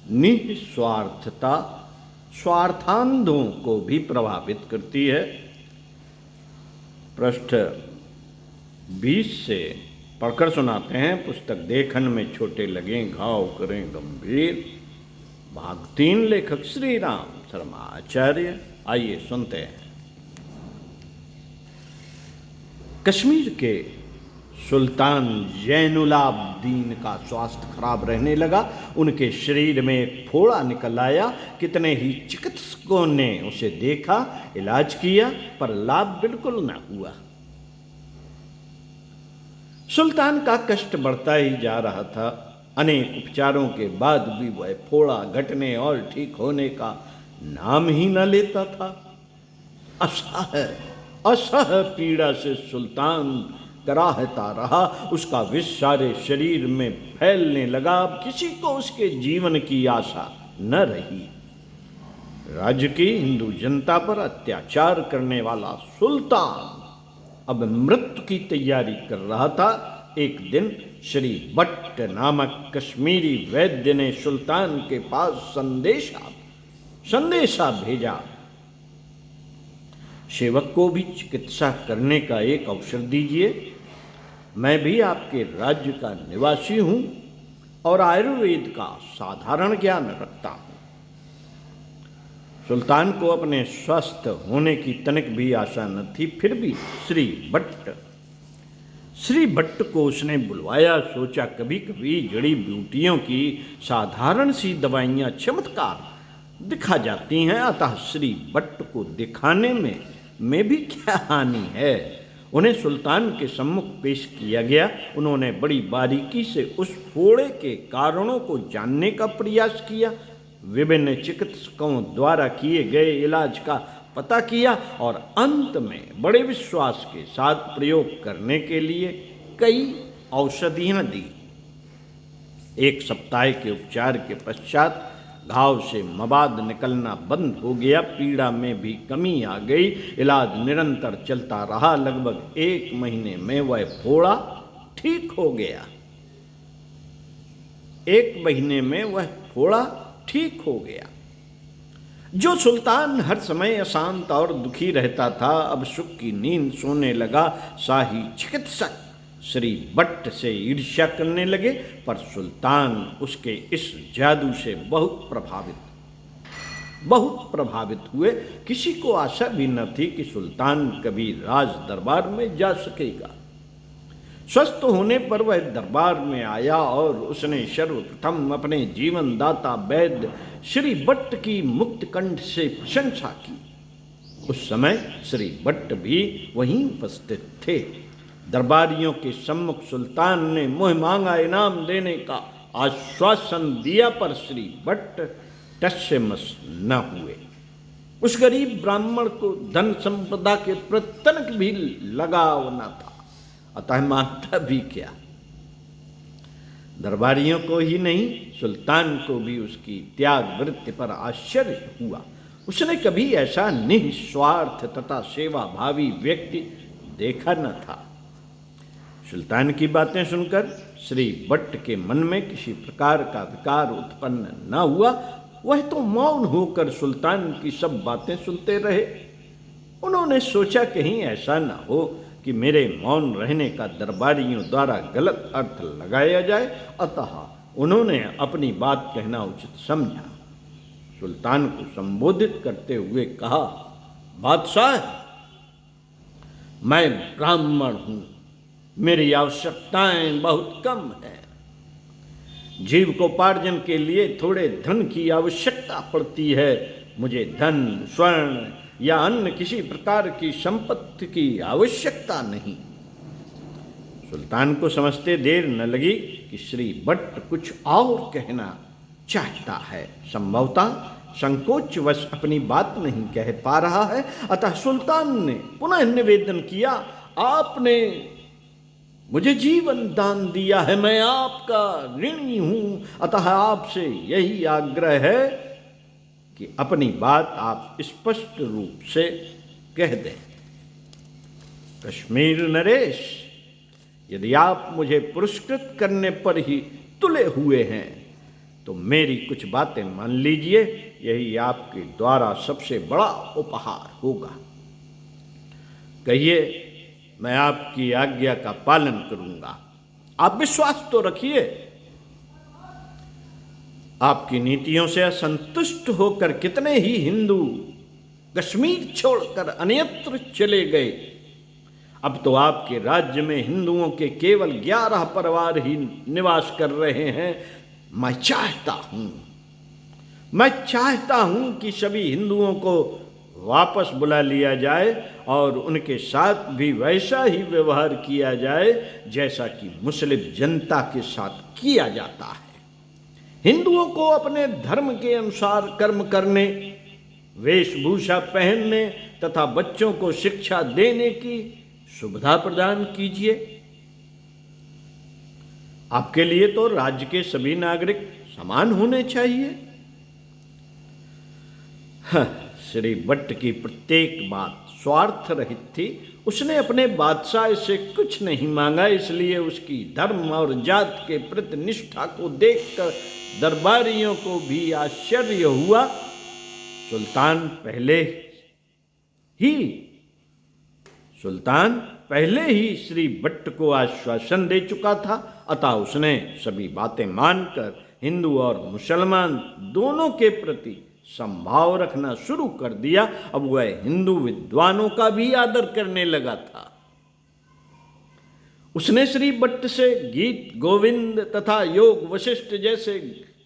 निस्वार्थता स्वार्थांधों को भी प्रभावित करती है। पृष्ठ 20 से पढ़कर सुनाते हैं। पुस्तक देखन में छोटे लगे घाव करें गंभीर। भाग 3, लेखक श्री राम शर्मा आचार्य। आइए सुनते हैं। कश्मीर के सुल्तान जैनुलाब्दीन का स्वास्थ्य खराब रहने लगा। उनके शरीर में एक फोड़ा निकल आया। कितने ही चिकित्सकों ने उसे देखा, इलाज किया, पर लाभ बिल्कुल न हुआ। सुल्तान का कष्ट बढ़ता ही जा रहा था। अनेक उपचारों के बाद भी वह फोड़ा घटने और ठीक होने का नाम ही न लेता था। असह्य पीड़ा से सुल्तान कराहता रहा। उसका विष सारे शरीर में फैलने लगा। अब किसी को उसके जीवन की आशा न रही। राज्य की हिंदू जनता पर अत्याचार करने वाला सुल्तान अब मृत्यु की तैयारी कर रहा था। एक दिन श्री भट्ट नामक कश्मीरी वैद्य ने सुल्तान के पास संदेशा भेजा। सेवक को भी चिकित्सा करने का एक अवसर दीजिए। मैं भी आपके राज्य का निवासी हूं और आयुर्वेद का साधारण ज्ञान रखता हूं। सुल्तान को अपने स्वस्थ होने की तनिक भी आशा न थी। फिर भी श्री भट्ट को उसने बुलवाया। सोचा कभी कभी जड़ी बूटियों की साधारण सी दवाइयां चमत्कार दिखा जाती हैं, अतः श्री भट्ट को दिखाने में भी क्या हानि है। उन्हें सुल्तान के सम्मुख पेश किया गया। उन्होंने बड़ी बारीकी से उस फोड़े के कारणों को जानने का प्रयास किया। विभिन्न चिकित्सकों द्वारा किए गए इलाज का पता किया और अंत में बड़े विश्वास के साथ प्रयोग करने के लिए कई औषधियां दी। एक सप्ताह के उपचार के पश्चात घाव से मवाद निकलना बंद हो गया। पीड़ा में भी कमी आ गई। इलाज निरंतर चलता रहा। लगभग 1 महीने में वह फोड़ा ठीक हो गया। 1 महीने में वह फोड़ा ठीक हो गया। जो सुल्तान हर समय अशांत और दुखी रहता था, अब सुख की नींद सोने लगा। शाही चिकित्सक श्री भट्ट से ईर्ष्या करने लगे, पर सुल्तान उसके इस जादू से बहुत प्रभावित हुए। किसी को आशा भी न थी कि सुल्तान कभी राज दरबार में जा सकेगा। स्वस्थ होने पर वह दरबार में आया और उसने सर्वप्रथम अपने जीवनदाता वैद्य श्री भट्ट की मुक्त कंठ से प्रशंसा की। उस समय श्री भट्ट भी वहीं उपस्थित थे। दरबारियों के सम्मुख सुल्तान ने मुँह मांगा इनाम देने का आश्वासन दिया, पर श्री भट्ट टस्से-मस न हुए। उस गरीब ब्राह्मण को धन संपदा के प्रति तनिक भी लगाव न था, अतः मांगता भी क्या। दरबारियों को ही नहीं, सुल्तान को भी उसकी त्याग वृत्ति पर आश्चर्य हुआ। उसने कभी ऐसा निस्वार्थ तथा सेवा भावी व्यक्ति देखा न था। सुल्तान की बातें सुनकर श्री भट्ट के मन में किसी प्रकार का विकार उत्पन्न न हुआ। वह तो मौन होकर सुल्तान की सब बातें सुनते रहे। उन्होंने सोचा कहीं ऐसा न हो कि मेरे मौन रहने का दरबारियों द्वारा गलत अर्थ लगाया जाए, अतः उन्होंने अपनी बात कहना उचित समझा। सुल्तान को संबोधित करते हुए कहा, बादशाह, मैं ब्राह्मण हूं, मेरी आवश्यकताएं बहुत कम हैं। जीविकोपार्जन के लिए थोड़े धन की आवश्यकता पड़ती है। मुझे धन, स्वर्ण या अन्य किसी प्रकार की संपत्ति की आवश्यकता नहीं। सुल्तान को समझते देर न लगी कि श्री भट्ट कुछ और कहना चाहता है। संभवतः संकोचवश अपनी बात नहीं कह पा रहा है, अतः सुल्तान ने पुनः निवेदन किया, आपने मुझे जीवन दान दिया है, मैं आपका ऋणी हूं, अतः आपसे यही आग्रह है कि अपनी बात आप स्पष्ट रूप से कह दें। कश्मीर नरेश, यदि आप मुझे पुरस्कृत करने पर ही तुले हुए हैं तो मेरी कुछ बातें मान लीजिए, यही आपके द्वारा सबसे बड़ा उपहार होगा। कहिए, मैं आपकी आज्ञा का पालन करूंगा। आप विश्वास तो रखिए। आपकी नीतियों से असंतुष्ट होकर कितने ही हिंदू कश्मीर छोड़कर अन्यत्र चले गए। अब तो आपके राज्य में हिंदुओं के केवल 11 परिवार ही निवास कर रहे हैं। मैं चाहता हूं कि सभी हिंदुओं को वापस बुला लिया जाए और उनके साथ भी वैसा ही व्यवहार किया जाए जैसा कि मुस्लिम जनता के साथ किया जाता है। हिंदुओं को अपने धर्म के अनुसार कर्म करने, वेशभूषा पहनने तथा बच्चों को शिक्षा देने की सुविधा प्रदान कीजिए। आपके लिए तो राज्य के सभी नागरिक समान होने चाहिए। श्री भट्ट की प्रत्येक बात स्वार्थ रहित थी। उसने अपने बादशाह से कुछ नहीं मांगा, इसलिए उसकी धर्म और जात के प्रति निष्ठा को देखकर दरबारियों को भी आश्चर्य हुआ। सुल्तान पहले ही श्री भट्ट को आश्वासन दे चुका था, अतः उसने सभी बातें मानकर हिंदू और मुसलमान दोनों के प्रति संभाव रखना शुरू कर दिया। अब वह हिंदू विद्वानों का भी आदर करने लगा था। उसने श्री भट्ट से गीत गोविंद तथा योग वशिष्ठ जैसे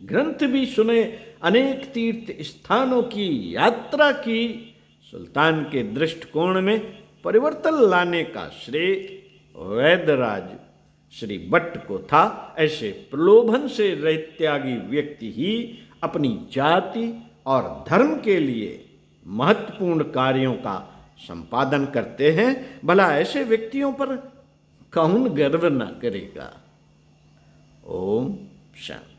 ग्रंथ भी सुने, अनेक तीर्थ स्थानों की यात्रा की। सुल्तान के दृष्टिकोण में परिवर्तन लाने का श्रेय वैदराज श्री भट्ट को था। ऐसे प्रलोभन से रहित त्यागी व्यक्ति ही अपनी जाति और धर्म के लिए महत्वपूर्ण कार्यों का संपादन करते हैं। भला ऐसे व्यक्तियों पर कौन गर्व न करेगा। ओम शांति।